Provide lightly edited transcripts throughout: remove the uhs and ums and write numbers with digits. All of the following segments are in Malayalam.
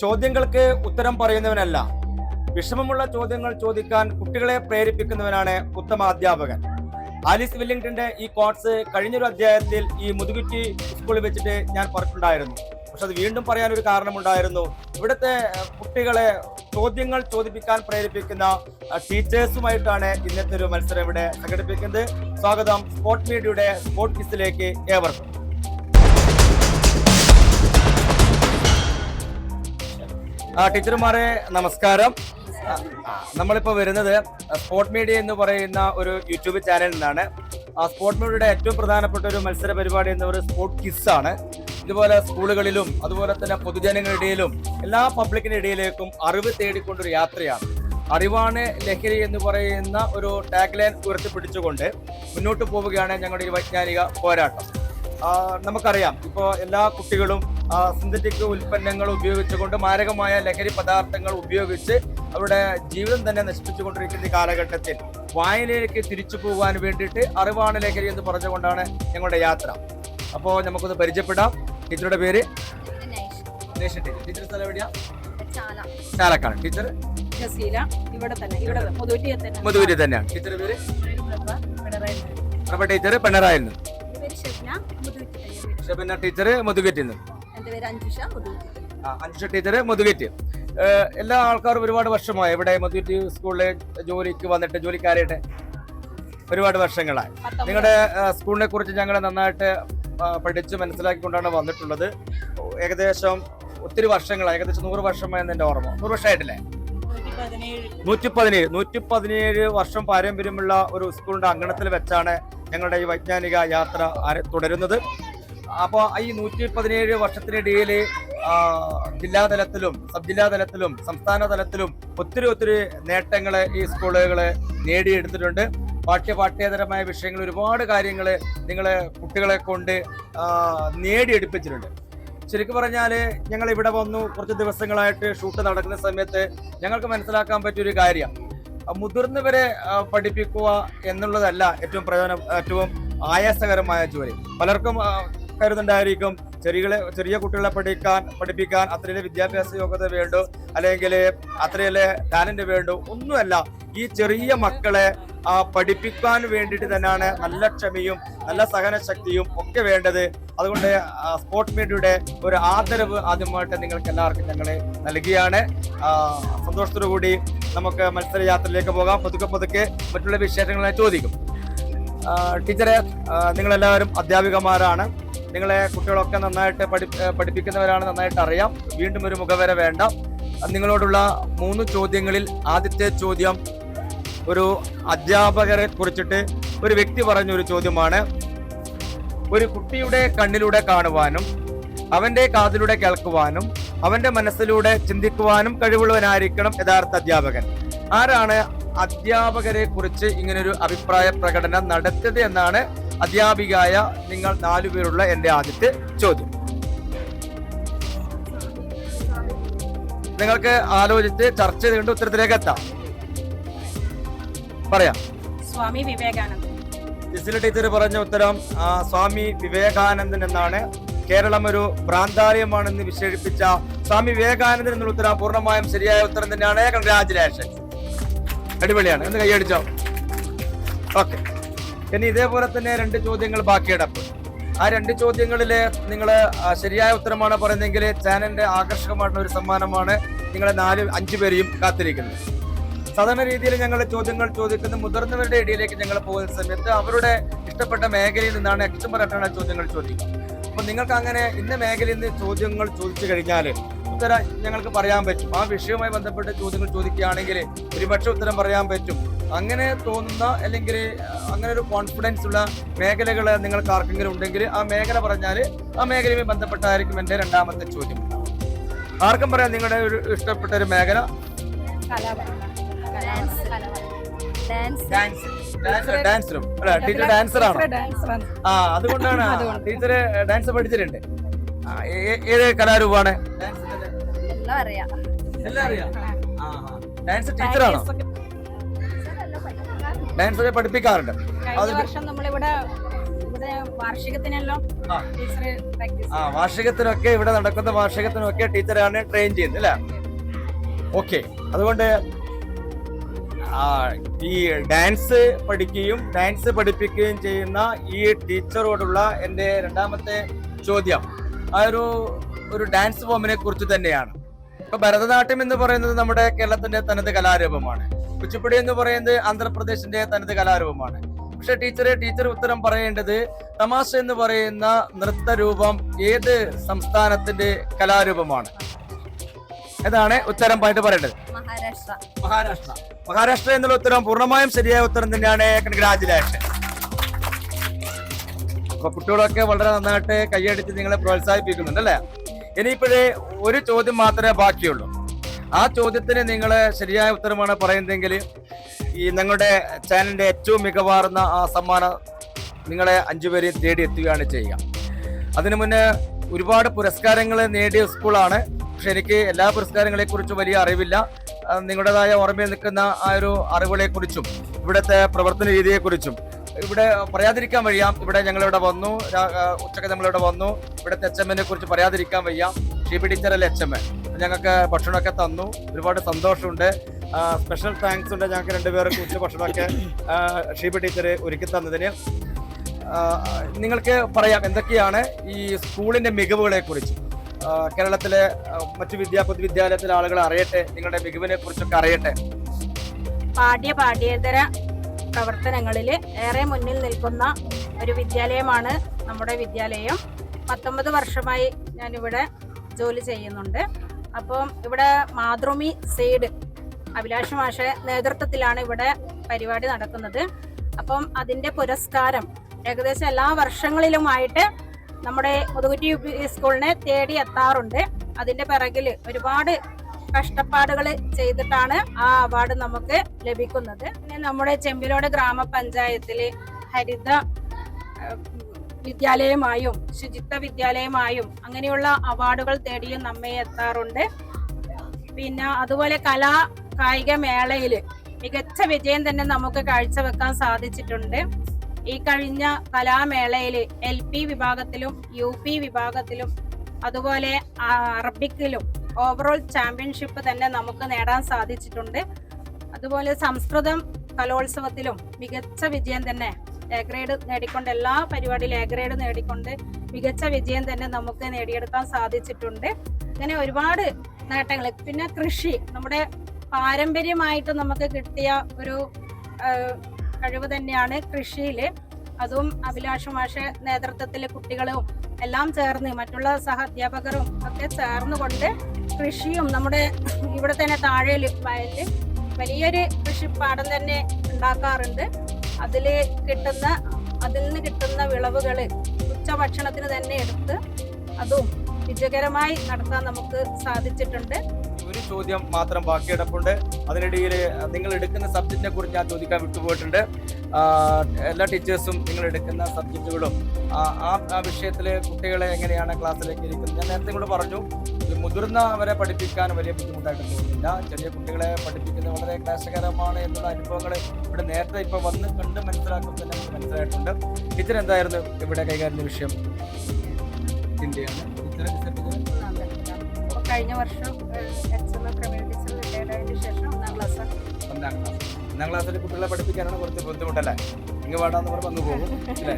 ചോദ്യങ്ങൾക്ക് ഉത്തരം പറയുന്നവനല്ല, വിഷമമുള്ള ചോദ്യങ്ങൾ ചോദിക്കാൻ കുട്ടികളെ പ്രേരിപ്പിക്കുന്നവനാണ് ഉത്തമ അധ്യാപകൻ. ആലീസ് വില്ലിംഗ്ടന്റെ ഈ കോട്സ് കഴിഞ്ഞൊരു അധ്യായത്തിൽ ഈ മുതുകുറ്റി സ്കൂളിൽ വെച്ചിട്ട് ഞാൻ പറഞ്ഞിട്ടുണ്ടായിരുന്നു. പക്ഷെ അത് വീണ്ടും പറയാനൊരു കാരണമുണ്ടായിരുന്നു. ഇവിടുത്തെ കുട്ടികളെ ചോദ്യങ്ങൾ ചോദിപ്പിക്കാൻ പ്രേരിപ്പിക്കുന്ന ടീച്ചേഴ്സുമായിട്ടാണ് ഇന്നത്തെ ഒരു മത്സരം ഇവിടെ സംഘടിപ്പിക്കുന്നത്. സ്വാഗതം സ്പോർട് മീഡിയയുടെ സ്പോർട് ക്വിസിലേക്ക് ഏവർക്കും. ടീച്ചർമാരെ നമസ്കാരം. നമ്മളിപ്പോ വരുന്നത് സ്പോർട് മീഡിയ എന്ന് പറയുന്ന ഒരു യൂട്യൂബ് ചാനലിൽ നിന്നാണ്. സ്പോർട് മീഡിയയുടെ ഏറ്റവും പ്രധാനപ്പെട്ട ഒരു മത്സര പരിപാടി എന്ന് പറയുന്നത് സ്പോർട് ക്വിസ് ആണ്. ഇതുപോലെ സ്കൂളുകളിലും അതുപോലെ തന്നെ പൊതുജനങ്ങളുടെ ഇടയിലും എല്ലാ പബ്ലിക്കിന്റെ ഇടയിലേക്കും അറിവ് തേടിക്കൊണ്ടൊരു യാത്രയാണ്. അറിവാണ് ലഹരി എന്ന് പറയുന്ന ഒരു ടാഗ് ലൈൻ ഉയർത്തിപ്പിടിച്ചുകൊണ്ട് മുന്നോട്ട് പോവുകയാണ് ഞങ്ങളുടെ ഈ വൈജ്ഞാനിക പോരാട്ടം. നമുക്കറിയാം, ഇപ്പോൾ എല്ലാ കുട്ടികളും സിന്തറ്റിക് ഉൽപ്പന്നങ്ങൾ ഉപയോഗിച്ചുകൊണ്ട് മാരകമായ ലഹരി പദാർത്ഥങ്ങൾ ഉപയോഗിച്ച് അവരുടെ ജീവിതം തന്നെ നശിപ്പിച്ചുകൊണ്ടിരിക്കുന്ന ഈ കാലഘട്ടത്തിൽ വായനയിലേക്ക് തിരിച്ചു പോകാൻ വേണ്ടിയിട്ട് അറിവാണ് ലഹരി എന്ന് പറഞ്ഞുകൊണ്ടാണ് ഞങ്ങളുടെ യാത്ര. അപ്പോൾ നമുക്കൊന്ന് പരിചയപ്പെടാം. ടീച്ചറുടെ പേര് ടീച്ചർ സ്ഥലം എവിടെയാ? ചാലക്കാട്. ടീച്ചർ മുതുകുറ്റി തന്നെയാണ്. ടീച്ചറുടെ പേര് പ്രഭ ടീച്ചർ പിണറായിൽ നിന്ന്. ഷബന ടീച്ചർ മുതുകുറ്റിൽ നിന്ന്. അഞ്ജുഷ ടീച്ചർ മുതുകുറ്റി. എല്ലാ ആൾക്കാരും ഒരുപാട് വർഷമായി ഇവിടെ മുതുകുറ്റി സ്കൂളിലെ ജോലിക്ക് വന്നിട്ട് ജോലിക്കാരായിട്ട് ഒരുപാട് വർഷങ്ങളായി. നിങ്ങളുടെ സ്കൂളിനെ കുറിച്ച് ഞങ്ങൾ നന്നായിട്ട് പഠിച്ച് മനസ്സിലാക്കിക്കൊണ്ടാണ് വന്നിട്ടുള്ളത്. ഏകദേശം ഒത്തിരി വർഷങ്ങളായി, ഏകദേശം 100 വർഷമായി എന്റെ ഓർമ്മ. 100 വർഷമായിട്ടില്ലേ? 117 വർഷം പാരമ്പര്യമുള്ള ഒരു സ്കൂളിന്റെ അങ്കണത്തിൽ വെച്ചാണ് ഞങ്ങളുടെ ഈ വൈജ്ഞാനിക യാത്ര തുടരുന്നത്. അപ്പോൾ ഈ 117 വർഷത്തിനിടയിൽ ജില്ലാതലത്തിലും സബ് ജില്ലാ തലത്തിലും സംസ്ഥാന തലത്തിലും ഒത്തിരി നേട്ടങ്ങൾ ഈ സ്കൂളുകൾ നേടിയെടുത്തിട്ടുണ്ട്. പാഠ്യേതരമായ വിഷയങ്ങൾ ഒരുപാട് കാര്യങ്ങൾ നിങ്ങളെ കുട്ടികളെ കൊണ്ട് നേടിയെടുപ്പിച്ചിട്ടുണ്ട്. ശരിക്കും പറഞ്ഞാൽ ഞങ്ങൾ ഇവിടെ വന്നു കുറച്ച് ദിവസങ്ങളായിട്ട് ഷൂട്ട് നടക്കുന്ന സമയത്ത് ഞങ്ങൾക്ക് മനസ്സിലാക്കാൻ പറ്റിയൊരു കാര്യം, മുതിർന്നവരെ പഠിപ്പിക്കുക എന്നുള്ളതല്ല ഏറ്റവും ആയാസകരമായ ജോലി. പലർക്കും കരുതുണ്ടായിരിക്കും ചെറിയ കുട്ടികളെ പഠിപ്പിക്കാൻ അത്രയിലെ വിദ്യാഭ്യാസ യോഗ്യത വേണ്ടു, അല്ലെങ്കിൽ അത്രയിലെ ടാലന്റ് വേണ്ടു. ഒന്നുമല്ല, ഈ ചെറിയ മക്കളെ പഠിപ്പിക്കാൻ വേണ്ടിയിട്ട് തന്നെയാണ് നല്ല ക്ഷമയും നല്ല സഹനശക്തിയും ഒക്കെ വേണ്ടത്. അതുകൊണ്ട് സ്പോർട് മീഡിയയുടെ ഒരു ആദരവ് ആദ്യമായിട്ട് നിങ്ങൾക്ക് എല്ലാവർക്കും ഞങ്ങൾ നൽകിയാണ്. സന്തോഷത്തോടു കൂടി നമുക്ക് മത്സരയാത്രയിലേക്ക് പോകാം. പതുക്കെ മറ്റുള്ള വിശേഷങ്ങളെ ചോദിക്കും. ടീച്ചറെ, നിങ്ങളെല്ലാവരും അധ്യാപികമാരാണ്. നിങ്ങളെ കുട്ടികളൊക്കെ നന്നായിട്ട് പഠിപ്പിക്കുന്നവരാണ്, നന്നായിട്ട് അറിയാം. വീണ്ടും ഒരു മുഖവര വേണ്ട. നിങ്ങളോടുള്ള 3 ചോദ്യങ്ങളിൽ ആദ്യത്തെ ചോദ്യം ഒരു അധ്യാപകരെ കുറിച്ചിട്ട് ഒരു വ്യക്തി പറഞ്ഞൊരു ചോദ്യമാണ്. ഒരു കുട്ടിയുടെ കണ്ണിലൂടെ കാണുവാനും അവന്റെ കാതിലൂടെ കേൾക്കുവാനും അവന്റെ മനസ്സിലൂടെ ചിന്തിക്കുവാനും കഴിവുള്ളവനായിരിക്കണം യഥാർത്ഥ അധ്യാപകൻ. ആരാണ് അധ്യാപകരെ കുറിച്ച് ഇങ്ങനൊരു അഭിപ്രായ പ്രകടനം നടത്തിയത് എന്നാണ് അധ്യാപികയായ നിങ്ങൾ 4 പേരുള്ള എന്റെ ആദ്യത്തെ ചോദ്യം. നിങ്ങൾക്ക് ആലോചിച്ച് ചർച്ച ചെയ്തുകൊണ്ട് ഉത്തരത്തിലേക്ക് എത്താം. പറയാം. സ്വാമി വിവേകാനന്ദൻ. ജിസില ടീച്ചർ പറഞ്ഞ ഉത്തരം സ്വാമി വിവേകാനന്ദൻ എന്നാണ്. കേരളം ഒരു ഭ്രാന്താലയമാണെന്ന് വിശേഷിപ്പിച്ച സ്വാമി വിവേകാനന്ദൻ എന്നുള്ള ഉത്തരം പൂർണ്ണമായും ശരിയായ ഉത്തരം തന്നെയാണ്. കൺഗ്രാജുലേഷൻ, അടിപൊളിയാണ്. എന്ന് കൈയടിച്ചോ. ഓക്കെ, ഇനി ഇതേപോലെ തന്നെ 2 ചോദ്യങ്ങൾ ബാക്കിയിടപ്പ്. ആ 2 ചോദ്യങ്ങളില് നിങ്ങൾ ശരിയായ ഉത്തരമാണ് പറയുന്നതെങ്കിൽ ചാനലിന്റെ ആകർഷകമായിട്ടുള്ള ഒരു സമ്മാനമാണ് നിങ്ങളെ 5 പേരെയും കാത്തിരിക്കുന്നത്. സാധാരണ രീതിയിൽ ഞങ്ങൾ ചോദ്യങ്ങൾ ചോദിക്കുന്ന മുതിർന്നവരുടെ ഇടയിലേക്ക് ഞങ്ങൾ പോകുന്ന സമയത്ത് അവരുടെ ഇഷ്ടപ്പെട്ട മേഖലയിൽ നിന്നാണ് എക്സ്പെർട്ടാണ് ചോദ്യങ്ങൾ ചോദിക്കുക. അപ്പൊ നിങ്ങൾക്ക് അങ്ങനെ ഇന്ന മേഖലയിൽ നിന്ന് ചോദ്യങ്ങൾ ചോദിച്ചു കഴിഞ്ഞാൽ ഉത്തരം ഞങ്ങൾക്ക് പറയാൻ പറ്റും. ആ വിഷയവുമായി ബന്ധപ്പെട്ട ചോദ്യങ്ങൾ ചോദിക്കുകയാണെങ്കിൽ ഒരുപക്ഷെ ഉത്തരം പറയാൻ പറ്റും. അങ്ങനെ തോന്നുന്ന അല്ലെങ്കിൽ അങ്ങനെ ഒരു കോൺഫിഡൻസ് ഉള്ള മേഖലകൾ നിങ്ങൾക്ക് ആർക്കെങ്കിലും ഉണ്ടെങ്കിൽ ആ മേഖല പറഞ്ഞാൽ ആ മേഖലയുമായി ബന്ധപ്പെട്ടായിരിക്കും എൻ്റെ 2ാമത്തെ ചോദ്യം. ആർക്കും പറയാം നിങ്ങളുടെ ഒരു ഇഷ്ടപ്പെട്ട ഒരു മേഖല? ഡാൻസറും അല്ല, ടീച്ചർ ഡാൻസറാണോ? അതുകൊണ്ടാണ് ടീച്ചർ ഡാൻസ് പഠിച്ചിട്ടുണ്ട്. ഏത് കലാരൂപമാണ്? ഡാൻസ് ടീച്ചറാണോ? ഡാൻസ് പഠിപ്പിക്കാറുണ്ട്. കഴിഞ്ഞ വർഷം നമ്മളിവിടെ ഇവിടെ വാർഷികത്തിനെല്ലാം ആ. ടീച്ചർ പ്രാക്ടീസ് വാർഷികത്തിനൊക്കെ ഇവിടെ നടക്കുന്ന വാർഷികത്തിനൊക്കെ ടീച്ചറാണ് ട്രെയിൻ ചെയ്യുന്നത് അല്ലേ? ഓക്കെ. അതുകൊണ്ട് ഈ ഡാൻസ് പഠിക്കുകയും ഡാൻസ് പഠിപ്പിക്കുകയും ചെയ്യുന്ന ഈ ടീച്ചറോടുള്ള എൻ്റെ രണ്ടാമത്തെ ചോദ്യം ഒരു ഡാൻസ് ഫോമിനെ കുറിച്ച് തന്നെയാണ്. ഇപ്പൊ ഭരതനാട്യം എന്ന് പറയുന്നത് നമ്മുടെ കേരളത്തിന്റെ തനത് കലാരൂപമാണ്. കുച്ചിപ്പുടി എന്ന് പറയുന്നത് ആന്ധ്രാപ്രദേശിന്റെ തനത് കലാരൂപമാണ്. പക്ഷെ ടീച്ചർ ഉത്തരം പറയേണ്ടത് തമാശ എന്ന് പറയുന്ന നൃത്തരൂപം ഏത് സംസ്ഥാനത്തിന്റെ കലാരൂപമാണ്? ഏതാണ് ഉത്തരം പായിട്ട് പറയേണ്ടത്? മഹാരാഷ്ട്ര എന്നുള്ള ഉത്തരം പൂർണ്ണമായും ശരിയായ ഉത്തരം തന്നെയാണ്. കൺഗ്രാജുലേഷൻ. അപ്പൊ കുട്ടികളൊക്കെ വളരെ നന്നായിട്ട് കൈയടിച്ച് നിങ്ങളെ പ്രോത്സാഹിപ്പിക്കുന്നുണ്ട് അല്ലേ? ഇനിയിപ്പോഴേ ഒരു ചോദ്യം മാത്രമേ ബാക്കിയുള്ളൂ. ആ ചോദ്യത്തിന് നിങ്ങൾ ശരിയായ ഉത്തരമാണ് പറയുന്നതെങ്കിൽ ഈ നിങ്ങളുടെ ചാനലിന്റെ ഏറ്റവും മികവാർന്ന ആ സമ്മാനം നിങ്ങളെ 5 പേരെയും തേടി എത്തുകയാണ് ചെയ്യുക. അതിനു മുന്നേ ഒരുപാട് പുരസ്കാരങ്ങൾ നേടിയ സ്കൂളാണ്. പക്ഷെ എനിക്ക് എല്ലാ പുരസ്കാരങ്ങളെ കുറിച്ചും വലിയ അറിവില്ല. നിങ്ങളുടേതായ ഓർമ്മയിൽ നിൽക്കുന്ന ആ ഒരു അറിവുകളെ കുറിച്ചും ഇവിടുത്തെ പ്രവർത്തന രീതിയെ കുറിച്ചും ഇവിടെ പറയാതിരിക്കാൻ വയ്യാം. ഇവിടെ ഞങ്ങളിവിടെ വന്നു, ഉച്ചക്ക് നമ്മളിവിടെ വന്നു. ഇവിടുത്തെ HMനെ കുറിച്ച് പറയാതിരിക്കാൻ വയ്യ. ഷീബി ടീച്ചറല്ലേ HM. ഞങ്ങൾക്ക് ഭക്ഷണമൊക്കെ തന്നു, ഒരുപാട് സന്തോഷമുണ്ട്. സ്പെഷ്യൽ താങ്ക്സ് ഉണ്ട് ഞങ്ങൾക്ക് 2 പേർക്ക് ഉച്ച ഭക്ഷണമൊക്കെ ഷീബി ടീച്ചർ ഒരുക്കി തന്നതിന്. നിങ്ങൾക്ക് പറയാം എന്തൊക്കെയാണ് ഈ സ്കൂളിന്റെ മികവുകളെ കുറിച്ച്. കേരളത്തിലെ മറ്റു പൊതുവിദ്യാലയത്തിലെ ആളുകൾ അറിയട്ടെ, നിങ്ങളുടെ മികവിനെ കുറിച്ചൊക്കെ അറിയട്ടെ. പാഠ്യേതര പ്രവർത്തനങ്ങളിൽ ഏറെ മുന്നിൽ നിൽക്കുന്ന ഒരു വിദ്യാലയമാണ് നമ്മുടെ വിദ്യാലയം. 19 വർഷമായി ഞാനിവിടെ ജോലി ചെയ്യുന്നുണ്ട്. അപ്പം ഇവിടെ മാതൃഭൂമി സീഡ് അഭിലാഷ് മാഷെ നേതൃത്വത്തിലാണ് ഇവിടെ പരിപാടി നടക്കുന്നത്. അപ്പം അതിന്റെ പുരസ്കാരം ഏകദേശം എല്ലാ വർഷങ്ങളിലുമായിട്ട് നമ്മുടെ മുതുകുറ്റി സ്കൂളിനെ തേടി എത്താറുണ്ട്. അതിന്റെ പിറകിൽ ഒരുപാട് കഷ്ടപ്പാടുകൾ ചെയ്തിട്ടാണ് ആ അവാർഡ് നമുക്ക് ലഭിക്കുന്നത്. പിന്നെ നമ്മുടെ ചെമ്പിലോട് ഗ്രാമപഞ്ചായത്തില് ഹരിത വിദ്യാലയമായും ശുചിത്വ വിദ്യാലയമായും അങ്ങനെയുള്ള അവാർഡുകൾ തേടിയും നമ്മെ എത്താറുണ്ട്. പിന്നെ അതുപോലെ കായിക മേളയില് മികച്ച വിജയം തന്നെ നമുക്ക് കാഴ്ചവെക്കാൻ സാധിച്ചിട്ടുണ്ട്. ഈ കഴിഞ്ഞ കലാമേളയിൽ LP വിഭാഗത്തിലും UP വിഭാഗത്തിലും അതുപോലെ അറബിക്കിലും ഓവറോൾ ചാമ്പ്യൻഷിപ്പ് തന്നെ നമുക്ക് നേടാൻ സാധിച്ചിട്ടുണ്ട്. അതുപോലെ സംസ്കൃതം കലോത്സവത്തിലും മികച്ച വിജയം തന്നെ A ഗ്രേഡ് നേടിക്കൊണ്ട് എല്ലാ പരിപാടിയിലും A ഗ്രേഡ് നേടിക്കൊണ്ട് മികച്ച വിജയം തന്നെ നമുക്ക് നേടിയെടുക്കാൻ സാധിച്ചിട്ടുണ്ട്. അങ്ങനെ ഒരുപാട് നേട്ടങ്ങൾ. പിന്നെ കൃഷി നമ്മുടെ പാരമ്പര്യമായിട്ട് നമുക്ക് കിട്ടിയ ഒരു കഴിവ് തന്നെയാണ് കൃഷിയില്. അതും അഭിലാഷ് മാഷെ നേതൃത്വത്തിലെ കുട്ടികളും എല്ലാം ചേർന്ന് മറ്റുള്ള സഹാധ്യാപകരും ഒക്കെ ചേർന്നുകൊണ്ട് കൃഷിയും നമ്മുടെ ഇവിടെ തന്നെ താഴെ വയലിൽ വലിയൊരു കൃഷിപ്പാടം തന്നെ ഉണ്ടാക്കാറുണ്ട്. അതിൽ നിന്ന് കിട്ടുന്ന വിളവുകള് ഉച്ചഭക്ഷണത്തിന് തന്നെ എടുത്ത് അതും വിജയകരമായി നടത്താൻ നമുക്ക് സാധിച്ചിട്ടുണ്ട്. ഒരു ചോദ്യം മാത്രം ബാക്കി കിടപ്പുണ്ട്. അതിനിടയിൽ നിങ്ങൾ എടുക്കുന്ന സബ്ജക്റ്റിനെ കുറിച്ച് ഞാൻ ചോദിക്കാൻ വിട്ടുപോയിട്ടുണ്ട്. എല്ലാ ടീച്ചേഴ്സും നിങ്ങൾ എടുക്കുന്ന സബ്ജക്റ്റുകളും ആ വിഷയത്തിൽ കുട്ടികളെ എങ്ങനെയാണ് ക്ലാസ്സിലേക്ക് ഇരിക്കുന്നത്. ഞാൻ നേരത്തെ കൂടെ പറഞ്ഞു, മുതിർന്നവരെ പഠിപ്പിക്കാൻ വലിയ ബുദ്ധിമുട്ടായിട്ട് തോന്നുന്നില്ല. ചെറിയ കുട്ടികളെ പഠിപ്പിക്കുന്നത് വളരെ ക്ലേശകരമാണ് എന്നുള്ള അനുഭവങ്ങൾ ഇവിടെ നേരത്തെ ഇപ്പൊ വന്ന് കണ്ട് മനസ്സിലാക്കുമ്പോൾ തന്നെ നമുക്ക് മനസ്സിലായിട്ടുണ്ട്. ടീച്ചർ എന്തായിരുന്നു ഇവിടെ കൈകാര്യം വിഷയം? ചിന്തയാണ് കഴിഞ്ഞ വർഷം ശേഷം 1ാം ക്ലാസ്സിൽ കുട്ടികളെ പഠിപ്പിക്കാനാണ് കുറച്ച് ബുദ്ധിമുട്ടല്ലേ? ഇങ്ങ് പാടാന്ന് പറഞ്ഞ് വന്നു പോകും അല്ലേ?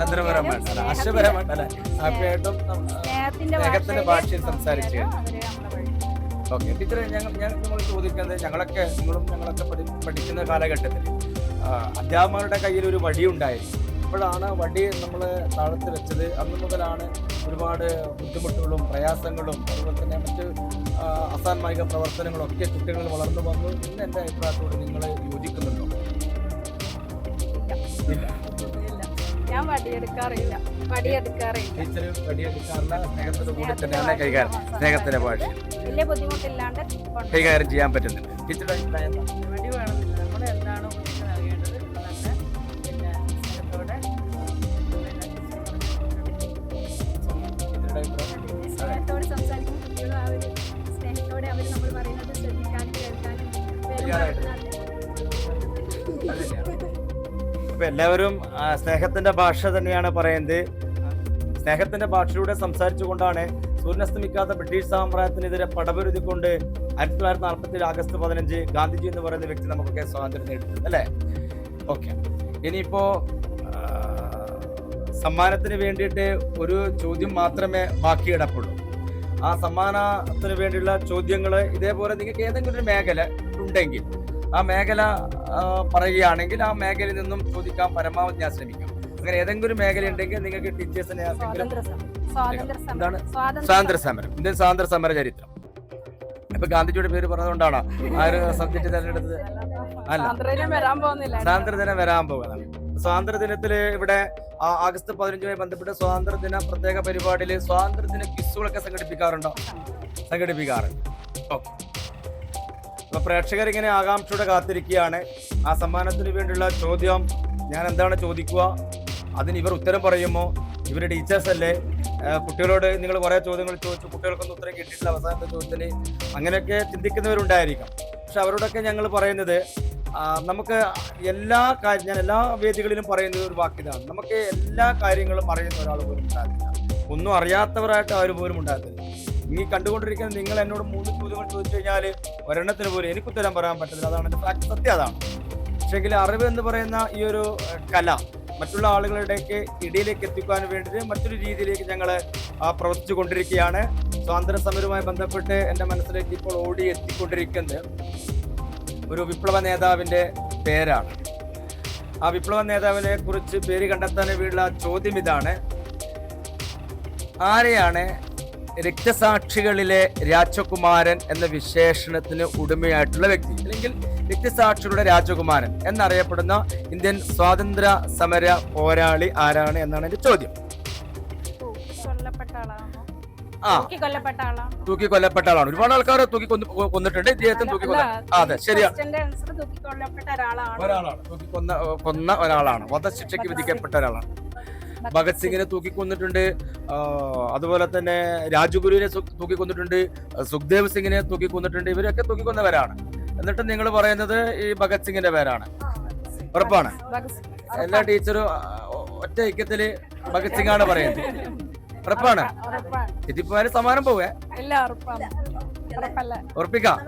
തന്ത്രപരമായിട്ടല്ല, ആശയപരമായിട്ടല്ലേ? ഹാപ്പിയായിട്ടും സ്നേഹത്തിന്റെ ഭാഷയിൽ സംസാരിച്ച്. ഓക്കെ ടീച്ചറെ, നമ്മൾ ചോദിക്കുന്നത് ഞങ്ങളൊക്കെ പഠിക്കുന്ന കാലഘട്ടത്തിൽ അധ്യാപകരുടെ കയ്യിൽ ഒരു വടി ഉണ്ടായിരുന്നു. അപ്പോഴാണ് വടി നമ്മൾ താഴത്ത് വെച്ചത്. അന്ന് മുതലാണ് ഒരുപാട് ബുദ്ധിമുട്ടുകളും പ്രയാസങ്ങളും അതുപോലെ തന്നെ മറ്റ് അസാൻമായിക പ്രവർത്തനങ്ങളും ഒക്കെ കുട്ടികൾ വളർന്നു വന്നു. ഇന്ന് എൻ്റെ അഭിപ്രായത്തോട് നിങ്ങൾ യോജിക്കുന്നുണ്ടോ? ഞാൻ വടിയെടുക്കാറില്ല. ടീച്ചർ വടിയെടുക്കാറില്ല. സ്നേഹത്തിന്റെ കൂടെ തന്നെയാണ് കൈകാര്യം, സ്നേഹത്തിന്റെ ഭാഷ വലിയ ബുദ്ധിമുട്ടില്ലാണ്ട് കൈകാര്യം ചെയ്യാൻ പറ്റുന്നുണ്ട്. ടീച്ചറുടെ അഭിപ്രായം വടി വേണമെന്നില്ല. നമ്മൾ എന്താണോ കുട്ടികൾ അറിയേണ്ടത് എന്നൊക്കെ പിന്നെ സ്നേഹത്തോടെ സംസാരിക്കുന്ന കുട്ടികളും ആ ഒരു സ്നേഹത്തോടെ അവർ നമ്മൾ പറയുന്നത് ശ്രദ്ധിക്കാനും കേൾക്കാനും ഇപ്പൊ എല്ലാവരും സ്നേഹത്തിന്റെ ഭാഷ തന്നെയാണ് പറയുന്നത്. സ്നേഹത്തിന്റെ ഭാഷയിലൂടെ സംസാരിച്ചുകൊണ്ടാണ് സൂര്യനസ്തമിക്കാത്ത ബ്രിട്ടീഷ് സാമ്രാജ്യത്തിനെതിരെ പടപൊരുതിക്കൊണ്ട് 1947 ആഗസ്റ്റ് 15 ഗാന്ധിജി എന്ന് പറയുന്ന വ്യക്തി നമുക്കൊക്കെ സ്വാതന്ത്ര്യം നേടിയിട്ടുണ്ട് അല്ലേ? ഓക്കെ, ഇനിയിപ്പോ സമ്മാനത്തിന് വേണ്ടിയിട്ട് ഒരു ചോദ്യം മാത്രമേ ബാക്കി കിടപ്പുള്ളൂ. ആ സമ്മാനത്തിന് വേണ്ടിയുള്ള ചോദ്യങ്ങൾ ഇതേപോലെ നിങ്ങൾക്ക് ഏതെങ്കിലും ഒരു മേഖല ഉണ്ടെങ്കിൽ ആ മേഖല പറയുകയാണെങ്കിൽ ആ മേഖലയിൽ നിന്നും ചോദിക്കാൻ പരമാവധി ഞാൻ ശ്രമിക്കാം. അങ്ങനെ ഏതെങ്കിലും ഒരു മേഖല ഉണ്ടെങ്കിൽ നിങ്ങൾക്ക് ടീച്ചേഴ്സിനെ എന്താണ് സ്വാതന്ത്ര്യ സമരം, ഇന്ത്യൻ സ്വാതന്ത്ര്യ സമര ചരിത്രം. ഇപ്പൊ ഗാന്ധിജിയുടെ പേര് പറഞ്ഞതുകൊണ്ടാണ് ആ ഒരു സബ്ജക്ട് തിരഞ്ഞെടുത്തത്? അല്ല, സ്വാതന്ത്ര്യദിനം വരാൻ പോകുന്നതാണ്. സ്വാതന്ത്ര്യദിനത്തില് ഇവിടെ ആഗസ്റ്റ് 15 ബന്ധപ്പെട്ട് സ്വാതന്ത്ര്യദിന പ്രത്യേക പരിപാടിയിൽ സ്വാതന്ത്ര്യദിന ക്വിസുകളൊക്കെ സംഘടിപ്പിക്കാറുണ്ട്. ഓക്കെ, അപ്പൊ പ്രേക്ഷകർ ഇങ്ങനെ ആകാംക്ഷയോടെ കാത്തിരിക്കുകയാണ്. ആ സമ്മാനത്തിന് വേണ്ടിയുള്ള ചോദ്യം ഞാൻ എന്താണ് ചോദിക്കുക, അതിന് ഇവർ ഉത്തരം പറയുമോ? ഇവരുടെ ടീച്ചേഴ്സ് അല്ലേ? കുട്ടികളോട് നിങ്ങൾ കുറെ ചോദ്യങ്ങൾ ചോദിച്ചു, കുട്ടികൾക്കൊന്നും ഉത്തരം കിട്ടിയിട്ടില്ല അവസാനത്തെ ചോദ്യത്തിന്, അങ്ങനെയൊക്കെ ചിന്തിക്കുന്നവരുണ്ടായിരിക്കാം. പക്ഷെ അവരോടൊക്കെ ഞങ്ങൾ പറയുന്നത് നമുക്ക് ഞാൻ എല്ലാ വേദികളിലും പറയുന്നത് ഒരു വാക്കിതാണ്, നമുക്ക് എല്ലാ കാര്യങ്ങളും അറിയുന്ന ഒരാൾ പോലും ഉണ്ടാകത്തില്ല, ഒന്നും അറിയാത്തവരായിട്ട് അവർ പോലും ഉണ്ടാകത്തില്ല. ഈ കണ്ടുകൊണ്ടിരിക്കുന്ന നിങ്ങൾ എന്നോട് 3 ചോദ്യങ്ങൾ ചോദിച്ചു കഴിഞ്ഞാൽ ഒരെണ്ണത്തിന് പോലും എനിക്ക് ഉത്തരം പറയാൻ പറ്റത്തില്ല. അതാണ് എൻ്റെ ഫാക്ട്, സത്യം അതാണ്. പക്ഷെങ്കിൽ അറിവ് എന്ന് പറയുന്ന ഈ ഒരു കല മറ്റുള്ള ആളുകളുടെയൊക്കെ ഇടയിലേക്ക് എത്തിക്കാൻ വേണ്ടിയിട്ട് മറ്റൊരു രീതിയിലേക്ക് ഞങ്ങൾ പ്രവർത്തിച്ചു കൊണ്ടിരിക്കുകയാണ്. സ്വാതന്ത്ര്യ സമരവുമായി ബന്ധപ്പെട്ട് എൻ്റെ മനസ്സിലേക്ക് ഇപ്പോൾ ഓടി എത്തിക്കൊണ്ടിരിക്കുന്നത് ഒരു വിപ്ലവ നേതാവിൻ്റെ പേരാണ്. ആ വിപ്ലവ നേതാവിനെ കുറിച്ച് പേര് കണ്ടെത്താൻ വേണ്ടിയുള്ള ചോദ്യം ഇതാണ്: ആരെയാണ് രക്തസാക്ഷികളിലെ രാജകുമാരൻ എന്ന വിശേഷണത്തിന് ഉടമയായിട്ടുള്ള വ്യക്തി, അല്ലെങ്കിൽ രക്തസാക്ഷികളുടെ രാജകുമാരൻ എന്നറിയപ്പെടുന്ന ഇന്ത്യൻ സ്വാതന്ത്ര്യ സമര പോരാളി ആരാണ് എന്നാണ് എന്റെ ചോദ്യം. തൂക്കി കൊല്ലപ്പെട്ട ആളാണ്. ഒരുപാട് ആൾക്കാർ തൂക്കി കൊന്നിട്ടുണ്ട്. ഇദ്ദേഹത്തിന് തൂക്കി അതെ, ശരിയാണ്, ഒരാളാണ് തൂക്കി കൊന്ന ഒരാളാണ്, വധശിക്ഷയ്ക്ക് വിധിക്കപ്പെട്ട ഒരാളാണ്. ഭഗത് സിംഗിനെ തൂക്കിക്കൊന്നിട്ടുണ്ട്, അതുപോലെ തന്നെ രാജഗുരുവിനെ തൂക്കിക്കൊന്നിട്ടുണ്ട്, സുഖ്ദേവ് സിംഗിനെ തൂക്കിക്കൊന്നിട്ടുണ്ട്. ഇവരൊക്കെ തൂക്കിക്കൊന്നവരാണ്. എന്നിട്ട് നിങ്ങൾ പറയുന്നത് ഈ ഭഗത് സിംഗിന്റെ പേരാണ്. ഉറപ്പാണ്? എല്ലാ ടീച്ചറും ഒറ്റ ഐക്യത്തില് ഭഗത് സിംഗ് ആണ് പറയുന്നത്. ഉറപ്പാണ്? ഇതിപ്പോര് സമ്മാനം പോവേ? ഉറപ്പിക്കാം?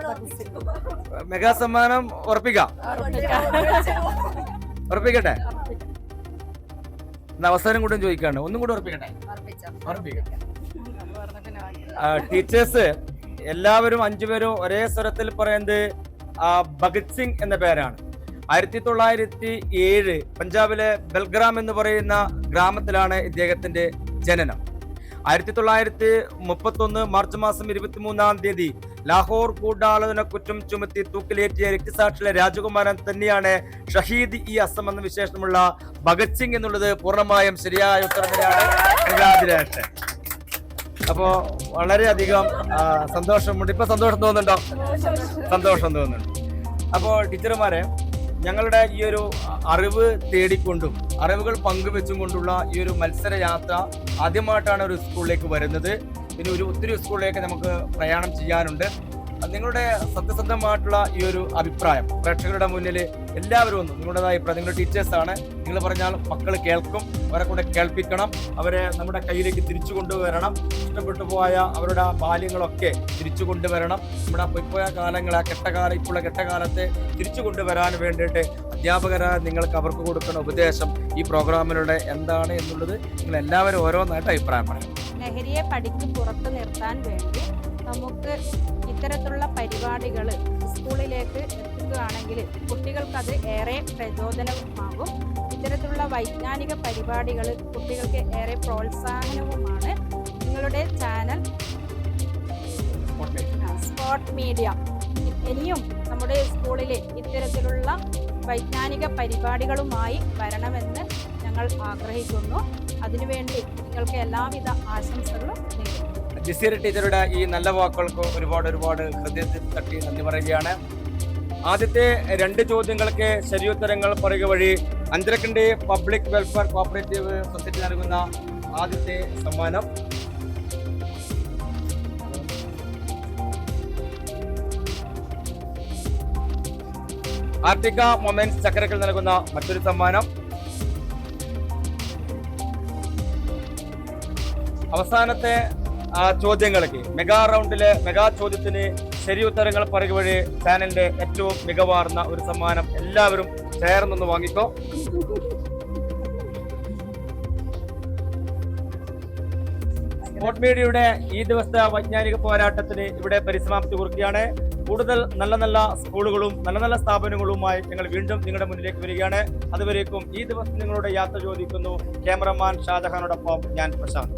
മെഗാ സമ്മാനം ഉറപ്പിക്കാം? ഉറപ്പിക്കട്ടെ? അവസരം കൂടെ ചോദിക്കാണ്, ഒന്നും കൂടെ ഉറപ്പിക്കട്ടെ? ടീച്ചേഴ്സ് എല്ലാവരും 5 പേരും ഒരേ സ്വരത്തിൽ പറയുന്നത് ഭഗത് സിംഗ് എന്ന പേരാണ്. 1907 പഞ്ചാബിലെ ബൽഗ്രാം എന്ന് പറയുന്ന ഗ്രാമത്തിലാണ് ഇദ്ദേഹത്തിന്റെ ജനനം. 1931 മാർച്ച് മാസം 23 ലാഹോർ ഗൂഢാലോചന കുറ്റം ചുമത്തി തൂക്കിലേറ്റിയ രക്തസാക്ഷിയിലെ രാജകുമാരൻ തന്നെയാണ് ഷഹീദ് ഇ അസം എന്ന വിശേഷണമുള്ള ഭഗത് സിംഗ് എന്നുള്ളത് പൂർണ്ണമായും ശരിയായ ഉത്തരം തന്നെയാണ്. കൺഗ്രാജുലേഷൻ. അപ്പോ വളരെയധികം സന്തോഷമുണ്ട്. ഇപ്പൊ സന്തോഷം തോന്നുന്നുണ്ടോ? സന്തോഷം തോന്നുന്നുണ്ട്. അപ്പോ ടീച്ചർമാരെ, ഞങ്ങളുടെ ഈ ഒരു അറിവ് തേടിക്കൊണ്ടും അറിവുകൾ പങ്കുവെച്ചും കൊണ്ടുള്ള ഈ ഒരു മത്സര യാത്ര ആദ്യമായിട്ടാണ് ഒരു സ്കൂളിലേക്ക് വരുന്നത്. പിന്നെ ഒത്തിരി സ്കൂളിലേക്ക് നമുക്ക് പ്രയാണം ചെയ്യാനുണ്ട്. നിങ്ങളുടെ സത്യസന്ധമായിട്ടുള്ള ഈ ഒരു അഭിപ്രായം പ്രേക്ഷകരുടെ മുന്നിൽ എല്ലാവരും ഒന്നും നിങ്ങളുടേതായ അഭിപ്രായം, നിങ്ങളുടെ ടീച്ചേഴ്സാണ്, നിങ്ങൾ പറഞ്ഞാൽ മക്കൾ കേൾക്കും, അവരെ കൂടെ കേൾപ്പിക്കണം, അവരെ നമ്മുടെ കയ്യിലേക്ക് തിരിച്ചു കൊണ്ടുവരണം. ഇഷ്ടപ്പെട്ടു പോയ അവരുടെ ബാല്യങ്ങളൊക്കെ തിരിച്ചു കൊണ്ടുവരണം. നമ്മുടെ പോയിപ്പോയ കാലങ്ങൾ, ആ കെട്ടകാലം, ഇപ്പോഴുള്ള കെട്ടകാലത്തെ തിരിച്ചു കൊണ്ടുവരാൻ വേണ്ടിയിട്ട് അധ്യാപകരായ നിങ്ങൾക്ക് അവർക്ക് കൊടുക്കുന്ന ഉപദേശം ഈ പ്രോഗ്രാമിലൂടെ എന്താണ് എന്നുള്ളത് നിങ്ങൾ എല്ലാവരും ഓരോന്നായിട്ട് അഭിപ്രായം പറയണം. ലഹരിയെ പടിക്ക് പുറത്തു നിർത്താൻ വേണ്ടി നമുക്ക് ഇത്തരത്തിലുള്ള പരിപാടികൾ സ്കൂളിലേക്ക് എത്തിക്കുകയാണെങ്കിൽ കുട്ടികൾക്കത് ഏറെ പ്രചോദനവുമാകും. ഇത്തരത്തിലുള്ള വൈജ്ഞാനിക പരിപാടികൾ കുട്ടികൾക്ക് ഏറെ പ്രോത്സാഹനവുമാണ്. നിങ്ങളുടെ ചാനൽ സ്പോട്ട് മീഡിയ ഇനിയും നമ്മുടെ സ്കൂളിൽ ഇത്തരത്തിലുള്ള വൈജ്ഞാനിക പരിപാടികളുമായി വരണമെന്ന് ഞങ്ങൾ ആഗ്രഹിക്കുന്നു. അതിനുവേണ്ടി നിങ്ങൾക്ക് എല്ലാവിധ ആശംസകളും നേരുന്നു. ജിസിയ ടീച്ചറുടെ ഈ നല്ല വാക്കുകൾക്ക് ഒരുപാട് ഹൃദയത്തിൽ തട്ടി നന്ദി പറയുകയാണ്. ആദ്യത്തെ 2 ചോദ്യങ്ങൾക്ക് ശരിയുത്തരങ്ങൾ പറയുക വഴി Anjarakandy public welfare cooperative society നൽകുന്ന ആദ്യത്തെ സമ്മാനം ആർട്ടിക മൊമെന്റ്സ് ചക്കരക്കൽ നൽകുന്ന മറ്റൊരു സമ്മാനം അവസാനത്തെ ചോദ്യങ്ങൾക്ക് മെഗാ റൗണ്ടിലെ മെഗാ ചോദ്യത്തിന് ശരി ഉത്തരങ്ങൾ പറയുക വഴി ചാനലിന്റെ ഏറ്റവും മികവാർന്ന ഒരു സമ്മാനം എല്ലാവരും ചേർന്നൊന്ന് വാങ്ങിക്കോ. സ്പോട്ട് മീഡിയയുടെ ഈ ദിവസത്തെ വൈജ്ഞാനിക പോരാട്ടത്തിന് ഇവിടെ പരിസമാപ്തി കുറിക്കുകയാണ്. കൂടുതൽ നല്ല നല്ല സ്കൂളുകളും നല്ല നല്ല സ്ഥാപനങ്ങളുമായി ഞങ്ങൾ വീണ്ടും നിങ്ങളുടെ മുന്നിലേക്ക് വരികയാണ്. അതുവരേക്കും ഈ ദിവസം നിങ്ങളുടെ യാത്ര ചോദിക്കുന്നു. ക്യാമറമാൻ ഷാജഹാനോടൊപ്പം ഞാൻ പ്രശാന്ത്.